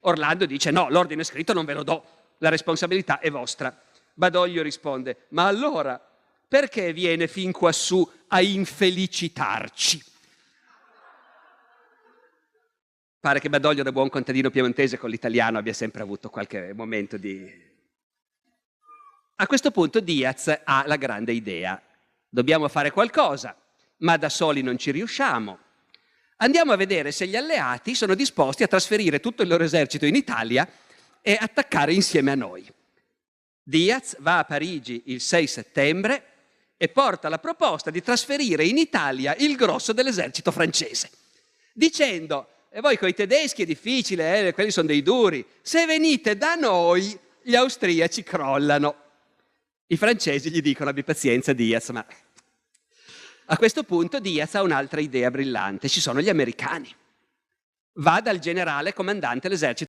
Orlando dice no, l'ordine scritto non ve lo do, la responsabilità è vostra. Badoglio risponde, ma allora perché viene fin quassù a infelicitarci? Pare che Badoglio, da buon contadino piemontese, con l'italiano abbia sempre avuto qualche momento di... A questo punto Diaz ha la grande idea. Dobbiamo fare qualcosa, ma da soli non ci riusciamo. Andiamo a vedere se gli alleati sono disposti a trasferire tutto il loro esercito in Italia e attaccare insieme a noi. Diaz va a Parigi il 6 settembre e porta la proposta di trasferire in Italia il grosso dell'esercito francese, dicendo: e voi coi tedeschi è difficile, quelli sono dei duri, se venite da noi gli austriaci crollano. I francesi gli dicono: abbi pazienza Diaz, ma... A questo punto Diaz ha un'altra idea brillante, ci sono gli americani. Va dal generale comandante dell'esercito